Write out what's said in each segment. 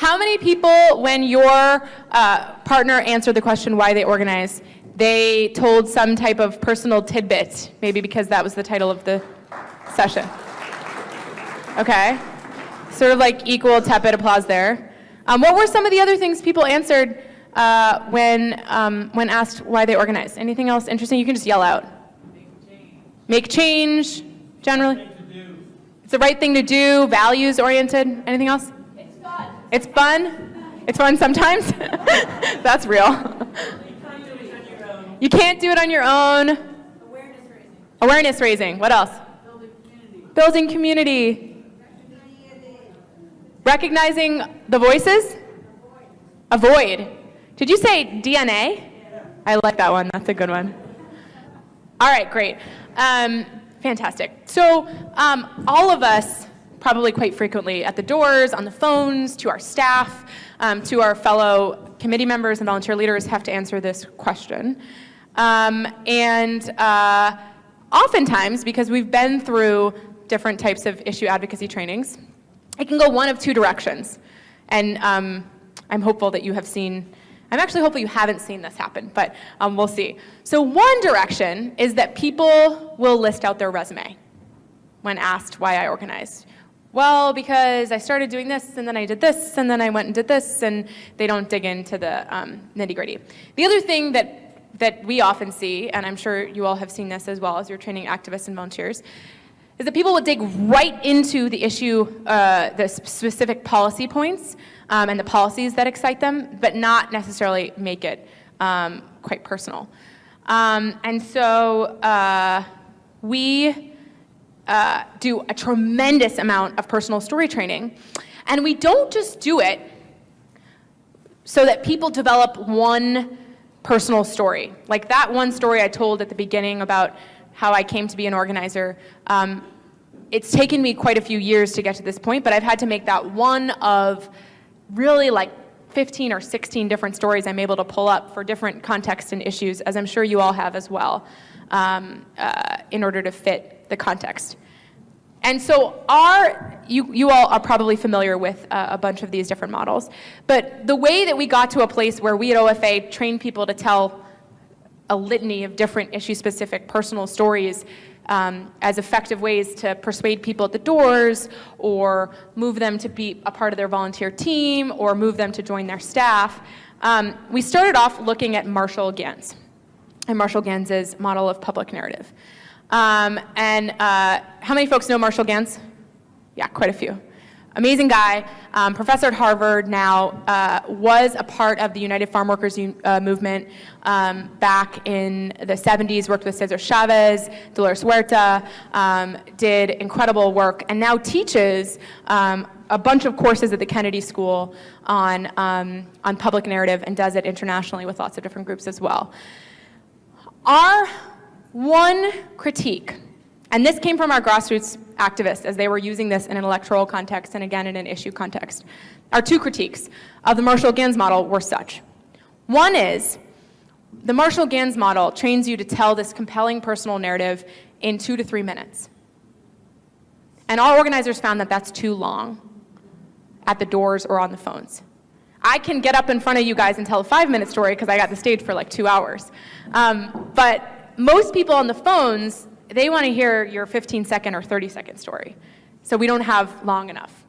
How many people, when your partner answered the question why they organize, they told some type of personal tidbit, maybe because that was the title of the session? Okay, sort of like equal tepid applause there. What were some of the other things people answered when asked why they organized? Anything else interesting? You can just yell out. Make change, generally. It's the right thing to do, values oriented. Anything else? It's fun. It's fun? It's fun sometimes? That's real. You can't do it on your own. Awareness raising. Awareness raising. What else? Building community. Building community. Recognizing the voices? Avoid. Did you say DNA? Yeah. I like that one. That's a good one. All right, great. Fantastic. So all of us, probably quite frequently, at the doors, on the phones, to our staff, to our fellow committee members and volunteer leaders, have to answer this question. Oftentimes, because we've been through different types of issue advocacy trainings, it can go one of two directions. And I'm hopeful that you have seen, I'm actually hopeful you haven't seen this happen, but we'll see. So one direction is that people will list out their resume when asked why I organized. Well, because I started doing this, and then I did this, and then I went and did this, and they don't dig into the nitty-gritty. The other thing that we often see, and I'm sure you all have seen this as well as you're training activists and volunteers, is that people will dig right into the issue, the specific policy points, and the policies that excite them, but not necessarily make it quite personal. And so we do a tremendous amount of personal story training, and we don't just do it so that people develop one personal story. Like that one story I told at the beginning about how I came to be an organizer. It's taken me quite a few years to get to this point, but I've had to make that one of really like 15 or 16 different stories I'm able to pull up for different contexts and issues, as I'm sure you all have as well, in order to fit the context. And so you all are probably familiar with a bunch of these different models, but the way that we got to a place where we at OFA train people to tell a litany of different issue-specific personal stories as effective ways to persuade people at the doors, or move them to be a part of their volunteer team, or move them to join their staff. We started off looking at Marshall Ganz, and Marshall Ganz's model of public narrative. How many folks know Marshall Ganz? Yeah, quite a few. Amazing guy, professor at Harvard now, was a part of the United Farm Workers movement back in the 70s, worked with Cesar Chavez, Dolores Huerta, did incredible work, and now teaches a bunch of courses at the Kennedy School on public narrative, and does it internationally with lots of different groups as well. Our one critique, and this came from our grassroots activists as they were using this in an electoral context and again in an issue context. Our two critiques of the Marshall Ganz model were such. One is, the Marshall Ganz model trains you to tell this compelling personal narrative in 2 to 3 minutes. And our organizers found that that's too long at the doors or on the phones. I can get up in front of you guys and tell a 5-minute story because I got the stage for like 2 hours. But most people on the phones, they want to hear your 15-second or 30-second story. So we don't have long enough.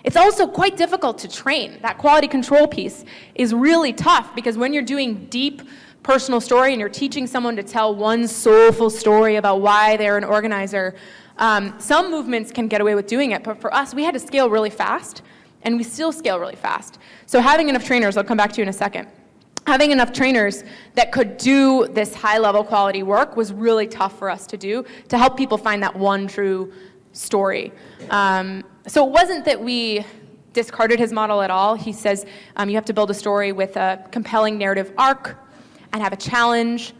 It's also quite difficult to train. That quality control piece is really tough, because when you're doing deep personal story and you're teaching someone to tell one soulful story about why they're an organizer, some movements can get away with doing it, but for us, we had to scale really fast, and we still scale really fast. So having enough trainers, I'll come back to you in a second, having enough trainers that could do this high-level quality work was really tough for us to do, to help people find that one true story. So it wasn't that we discarded his model at all. He says you have to build a story with a compelling narrative arc and have a challenge,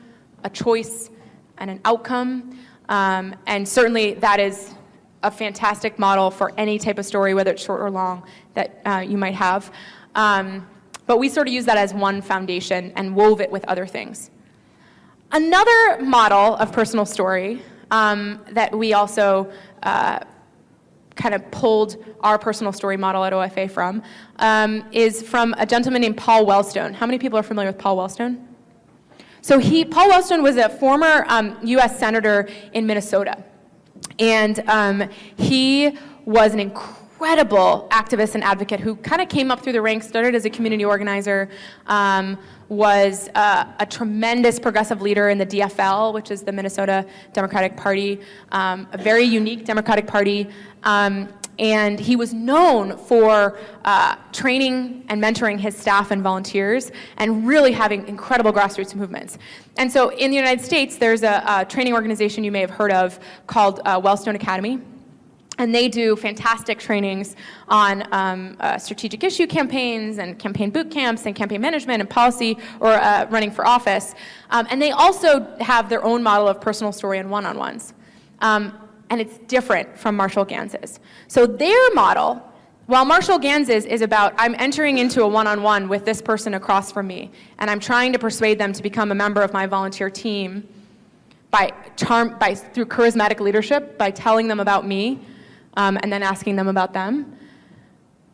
a choice, and an outcome. And certainly that is a fantastic model for any type of story, whether it's short or long, that you might have. But we sort of use that as one foundation and wove it with other things. Another model of personal story that we also kind kind of pulled our personal story model at OFA from, is from a gentleman named Paul Wellstone. How many people are familiar with Paul Wellstone? So Paul Wellstone was a former US Senator in Minnesota. And he was an incredible activist and advocate who kind of came up through the ranks, started as a community organizer, was a tremendous progressive leader in the DFL, which is the Minnesota Democratic Party, a very unique Democratic Party. And he was known for training and mentoring his staff and volunteers and really having incredible grassroots movements. And so in the United States, there's a training organization you may have heard of called Wellstone Academy. And they do fantastic trainings on strategic issue campaigns and campaign boot camps and campaign management and policy or running for office. And they also have their own model of personal story and one-on-ones. And it's different from Marshall Ganz's. So their model, while Marshall Ganz's is about, I'm entering into a one-on-one with this person across from me, and I'm trying to persuade them to become a member of my volunteer team through charismatic leadership, by telling them about me, and then asking them about them.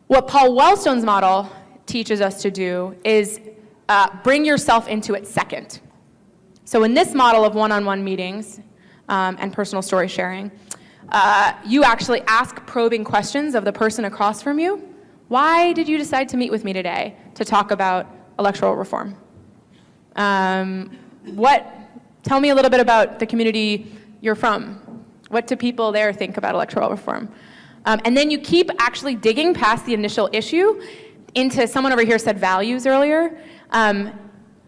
What Paul Wellstone's model teaches us to do is bring yourself into it second. So in this model of one-on-one meetings and personal story sharing, you actually ask probing questions of the person across from you. Why did you decide to meet with me today to talk about electoral reform? Tell me a little bit about the community you're from. What do people there think about electoral reform? And then you keep actually digging past the initial issue into, someone over here said values earlier, and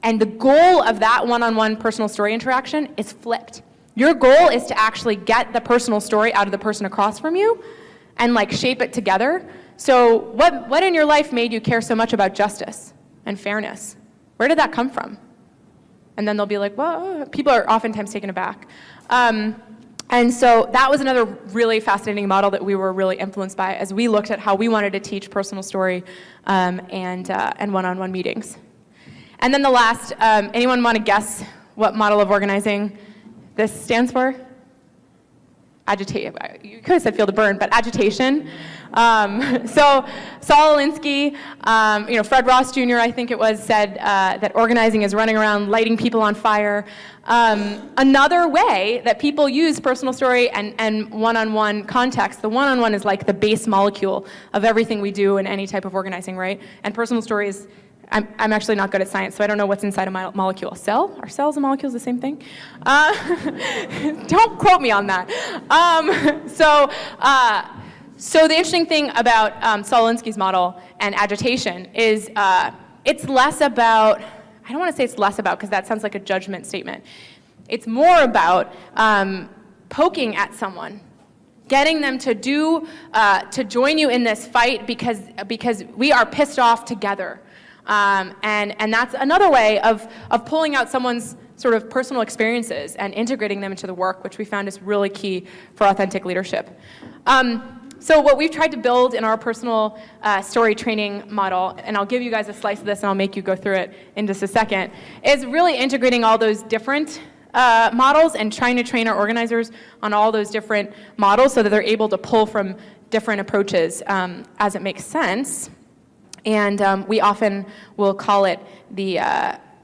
the goal of that one-on-one personal story interaction is flipped. Your goal is to actually get the personal story out of the person across from you and like shape it together. So what in your life made you care so much about justice and fairness? Where did that come from? And then they'll be like, well, people are oftentimes taken aback. And so that was another really fascinating model that we were really influenced by as we looked at how we wanted to teach personal story and one-on-one meetings. And then the last, anyone want to guess what model of organizing this stands for? Agitate. You could have said feel the burn, but agitation. So Sara El Amine, Fred Ross Jr., I think it was, said that organizing is running around lighting people on fire. Another way that people use personal story and one-on-one context, the one-on-one is like the base molecule of everything we do in any type of organizing, right? And personal story is, I'm actually not good at science, so I don't know what's inside a molecule. A cell? Are cells and molecules the same thing? Don't quote me on that. So the interesting thing about Sara El Amine's model and agitation is it's less about, I don't want to say it's less about because that sounds like a judgment statement. It's more about poking at someone, getting them to join you in this fight because we are pissed off together. And that's another way of pulling out someone's sort of personal experiences and integrating them into the work, which we found is really key for authentic leadership. So what we've tried to build in our personal story training model, and I'll give you guys a slice of this and I'll make you go through it in just a second, is really integrating all those different models and trying to train our organizers on all those different models so that they're able to pull from different approaches as it makes sense. And we often will call it the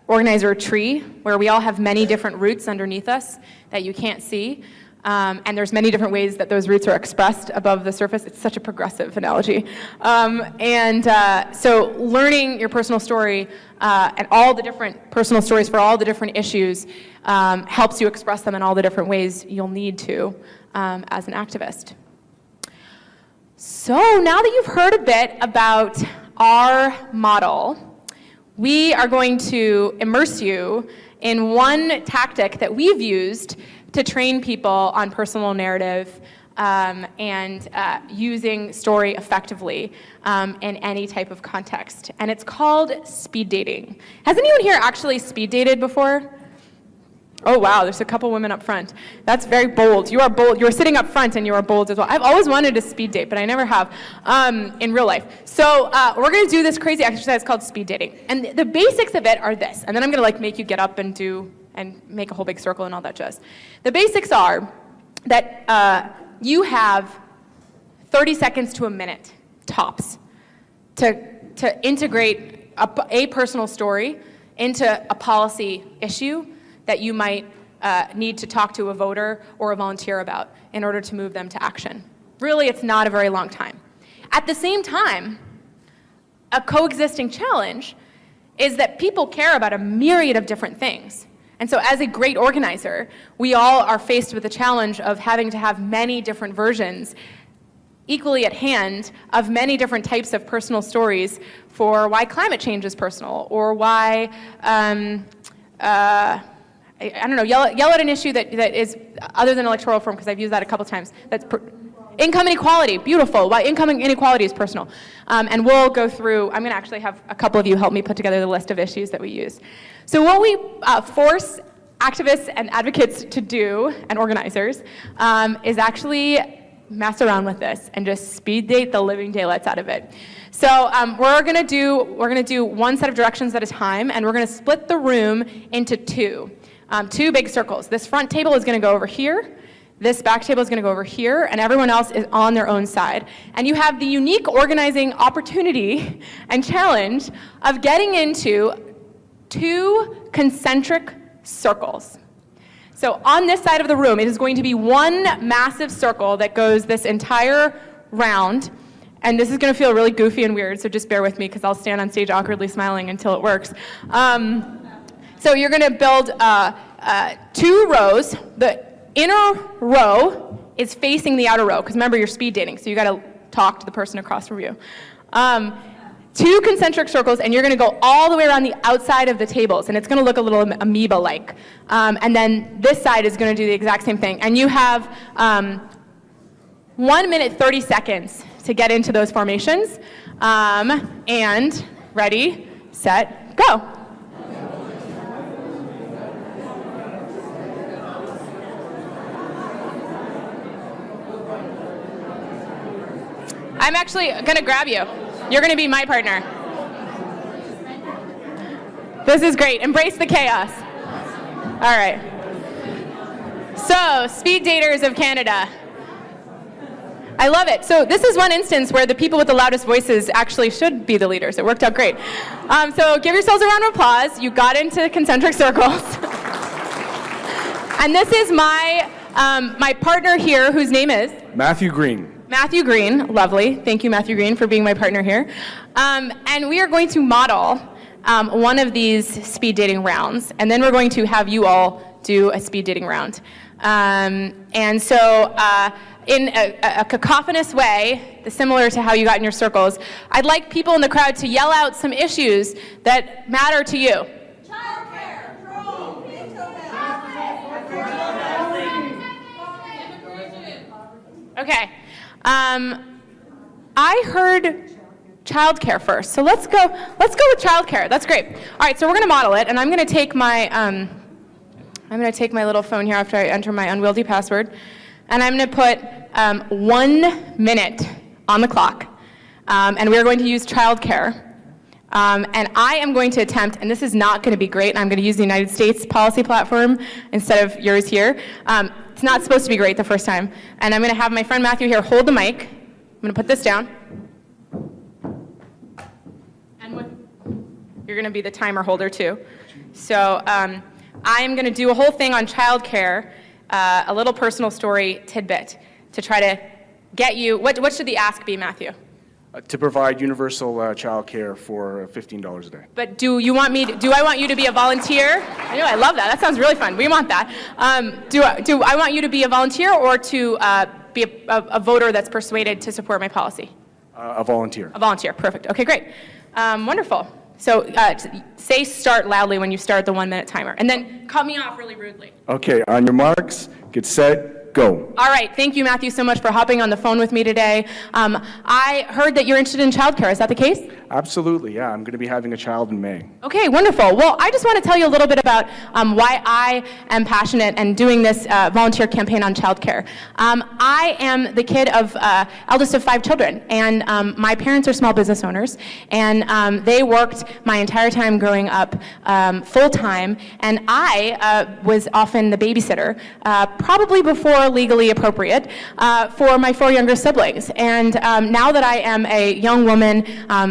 organizer tree, where we all have many different roots underneath us that you can't see. And there's many different ways that those roots are expressed above the surface. It's such a progressive analogy. So learning your personal story and all the different personal stories for all the different issues helps you express them in all the different ways you'll need to as an activist. So now that you've heard a bit about our model, we are going to immerse you in one tactic that we've used to train people on personal narrative and using story effectively in any type of context. And it's called speed dating. Has anyone here actually speed dated before? Oh wow, there's a couple women up front. That's very bold. You are bold. You're sitting up front and you are bold as well. I've always wanted to speed date, but I never have in real life. So we're going to do this crazy exercise called speed dating. And the basics of it are this. And then I'm going to make you get up and make a whole big circle and all that jazz. The basics are that you have 30 seconds to a minute, tops, to integrate a personal story into a policy issue that you might need to talk to a voter or a volunteer about in order to move them to action. Really, it's not a very long time. At the same time, a coexisting challenge is that people care about a myriad of different things. And so as a great organizer, we all are faced with the challenge of having to have many different versions equally at hand of many different types of personal stories for why climate change is personal, or why, I don't know, yell at an issue that is other than electoral reform, because I've used that a couple times. That's income inequality, beautiful. Why income inequality is personal. And we'll go through, I'm gonna actually have a couple of you help me put together the list of issues that we use. So what we force activists and advocates to do, and organizers, is actually mess around with this and just speed date the living daylights out of it. So we're gonna do one set of directions at a time, and we're gonna split the room into two big circles. This front table is gonna go over here. This back table is going to go over here, and everyone else is on their own side. And you have the unique organizing opportunity and challenge of getting into two concentric circles. So on this side of the room, it is going to be one massive circle that goes this entire round. And this is going to feel really goofy and weird, so just bear with me because I'll stand on stage awkwardly smiling until it works. So you're going to build two rows. The inner row is facing the outer row, because remember, you're speed dating, so you got to talk to the person across from you. Two concentric circles, and you're going to go all the way around the outside of the tables, and it's going to look a little amoeba-like. And then this side is going to do the exact same thing. And you have 1 minute, 30 seconds to get into those formations. And ready, set, go. I'm actually going to grab you. You're going to be my partner. This is great. Embrace the chaos. All right. So, speed daters of Canada. I love it. So this is one instance where the people with the loudest voices actually should be the leaders. It worked out great. So give yourselves a round of applause. You got into concentric circles. And this is my partner here, whose name is? Matthew Green. Matthew Green, lovely. Thank you, Matthew Green, for being my partner here. And we are going to model one of these speed dating rounds, and then we're going to have you all do a speed dating round. And so in a cacophonous way, similar to how you got in your circles, I'd like people in the crowd to yell out some issues that matter to you. Childcare, drone, Okay. I heard childcare first, so let's go with childcare. That's great. All right, so we're going to model it, and I'm going to take my little phone here after I enter my unwieldy password, and I'm going to put 1 minute on the clock, and we're going to use childcare. And I am going to attempt, and this is not going to be great, and I'm going to use the United States policy platform instead of yours here. It's not supposed to be great the first time. And I'm going to have my friend Matthew here hold the mic. I'm going to put this down. And you're going to be the timer holder too. So I am going to do a whole thing on childcare, a little personal story tidbit to try to get you. What should the ask be, Matthew? To provide universal child care for $15 a day. But do I want you to be a volunteer? I know, I love that. That sounds really fun. We want that. Do I want you to be a volunteer or to be a voter that's persuaded to support my policy? A volunteer. A volunteer, perfect. Okay, great. Wonderful. So say start loudly when you start the 1 minute timer, and then cut me off really rudely. Okay, on your marks, get set, go. All right, thank you, Matthew, so much for hopping on the phone with me today. I heard that you're interested in childcare. Is that the case? Absolutely, yeah. I'm going to be having a child in May. Okay, wonderful. Well, I just want to tell you a little bit about why I am passionate and doing this volunteer campaign on childcare. I am the kid of eldest of 5 children, and my parents are small business owners, and they worked my entire time growing up full-time, and I was often the babysitter, probably before or legally appropriate for my 4 younger siblings. And now that I am a young woman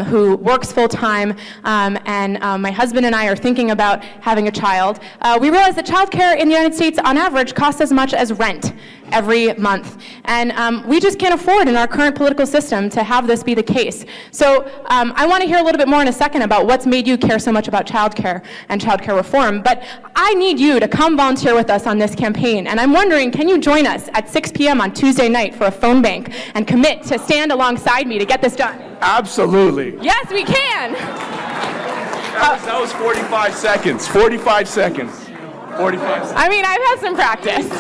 who works full-time and my husband and I are thinking about having a child, we realize that childcare in the United States on average costs as much as rent every month. And we just can't afford in our current political system to have this be the case. So I want to hear a little bit more in a second about what's made you care so much about childcare and childcare reform. But I need you to come volunteer with us on this campaign. And I'm wondering, can you join us at 6 p.m. on Tuesday night for a phone bank and commit to stand alongside me to get this done? Absolutely. Yes, we can. That was 45 seconds. 45 seconds. 45 seconds. I mean, I've had some practice.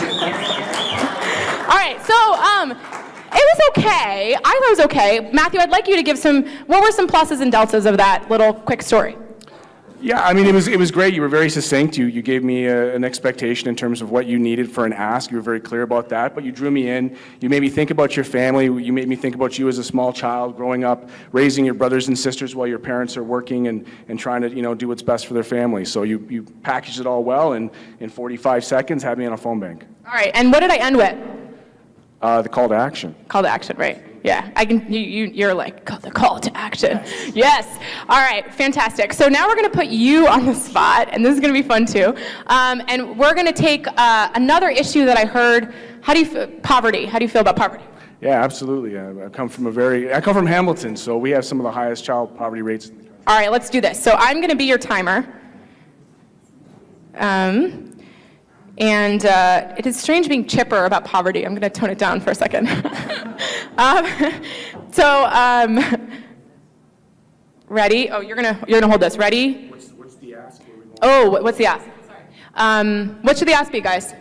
All right, so it was okay. I thought it was okay. Matthew, I'd like you to give what were some pluses and deltas of that little quick story? Yeah, I mean, it was great. You were very succinct. You gave me an expectation in terms of what you needed for an ask. You were very clear about that, but you drew me in. You made me think about your family. You made me think about you as a small child growing up, raising your brothers and sisters while your parents are working and trying to, do what's best for their family. So you packaged it all well, and in 45 seconds, had me on a phone bank. All right, and what did I end with? The call to action. Call to action, right? Yeah, I can. You're like the call to action. Yes. All right, fantastic. So now we're going to put you on the spot, and this is going to be fun too. And we're going to take another issue that I heard. Poverty? How do you feel about poverty? Yeah, absolutely. I come from Hamilton, so we have some of the highest child poverty rates in the country. All right, let's do this. So I'm going to be your timer. And it is strange being chipper about poverty. I'm going to tone it down for a second. Ready? Oh, you're gonna hold this. Ready? What's the ask? Oh, what's the ask? Sorry. What should the ask be, guys?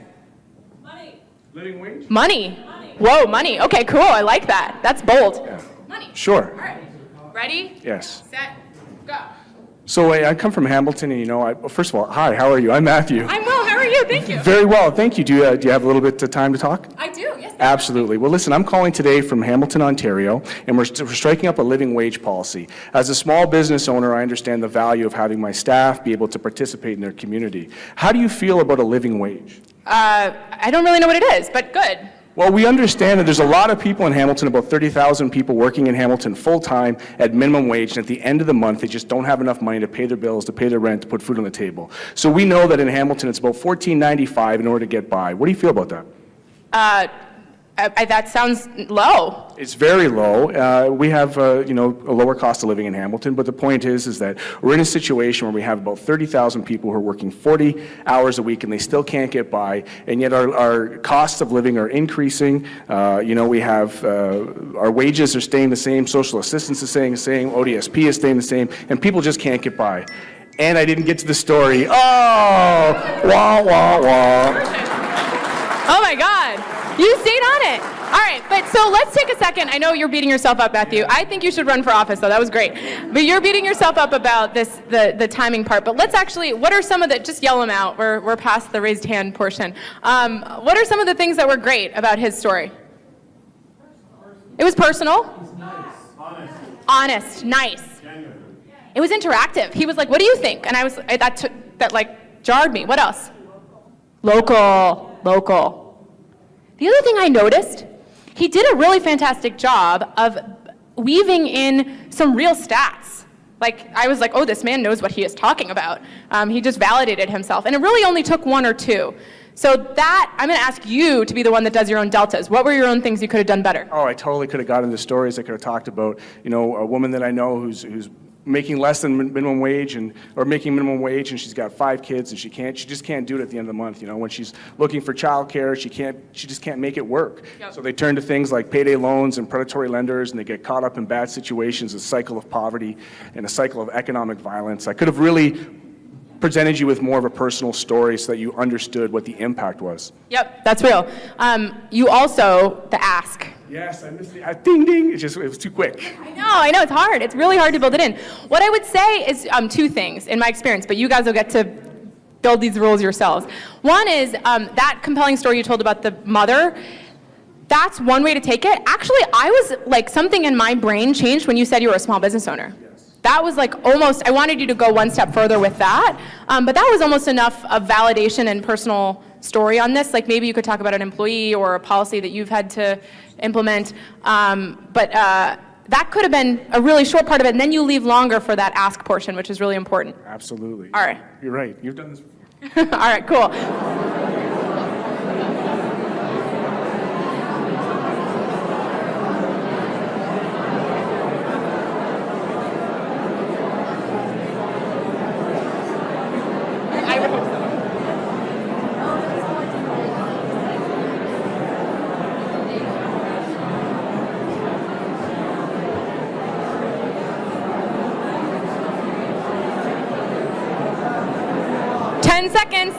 Money. Living wage? Money. Whoa, money. Okay, cool. I like that. That's bold. Yeah. Money. Sure. All right. Ready? Yes. Set. Go. So I come from Hamilton, and first of all, hi, how are you? I'm Matthew. I'm well. How are you? Thank you. Very well, thank you. Do you have a little bit of time to talk? I do. Yes. Absolutely. Well, listen, I'm calling today from Hamilton, Ontario, and we're striking up a living wage policy. As a small business owner, I understand the value of having my staff be able to participate in their community. How do you feel about a living wage? I don't really know what it is, but good. Well, we understand that there's a lot of people in Hamilton, about 30,000 people working in Hamilton full-time at minimum wage, and at the end of the month, they just don't have enough money to pay their bills, to pay their rent, to put food on the table. So we know that in Hamilton, it's about $14.95 in order to get by. What do you feel about that? That sounds low. It's very low. We have, a lower cost of living in Hamilton, but the point is that we're in a situation where we have about 30,000 people who are working 40 hours a week and they still can't get by, and yet our costs of living are increasing. We have, our wages are staying the same, social assistance is staying the same, ODSP is staying the same, and people just can't get by. And I didn't get to the story. Oh, wah, wah, wah. Oh my God. You stayed on it. All right, but so let's take a second. I know you're beating yourself up, Matthew. I think you should run for office, though. That was great. But you're beating yourself up about the timing part. But let's actually, what are some of the, just yell them out. We're past the raised hand portion. What are some of the things that were great about his story? It was personal. Honest. Nice. It was interactive. He was like, what do you think? And that jarred me. What else? Local. The other thing I noticed, he did a really fantastic job of weaving in some real stats. I was like, oh, this man knows what he is talking about. He just validated himself. And it really only took one or two. So I'm going to ask you to be the one that does your own deltas. What were your own things you could have done better? Oh, I totally could have gotten into stories. I could have talked about, a woman that I know who's making less than minimum wage or making minimum wage, and she's got 5 kids, and she just can't do it at the end of the month. When she's looking for childcare, she just can't make it work. Yep. So they turn to things like payday loans and predatory lenders, and they get caught up in bad situations, a cycle of poverty and a cycle of economic violence. I could have really presented you with more of a personal story so that you understood what the impact was. Yep, that's real. You also, the ask. Yes, I missed the ding ding. It was too quick. I know, it's hard. It's really hard to build it in. What I would say is 2 things in my experience, but you guys will get to build these rules yourselves. One is that compelling story you told about the mother. That's one way to take it. Actually, I was something in my brain changed when you said you were a small business owner. That was almost, I wanted you to go one step further with that, but that was almost enough of validation and personal story on this. Like maybe you could talk about an employee or a policy that you've had to implement. But that could have been a really short part of it, and then you leave longer for that ask portion, which is really important. Absolutely. All right. You're right. You've done this before. All right, cool. I would hope so. 10 seconds.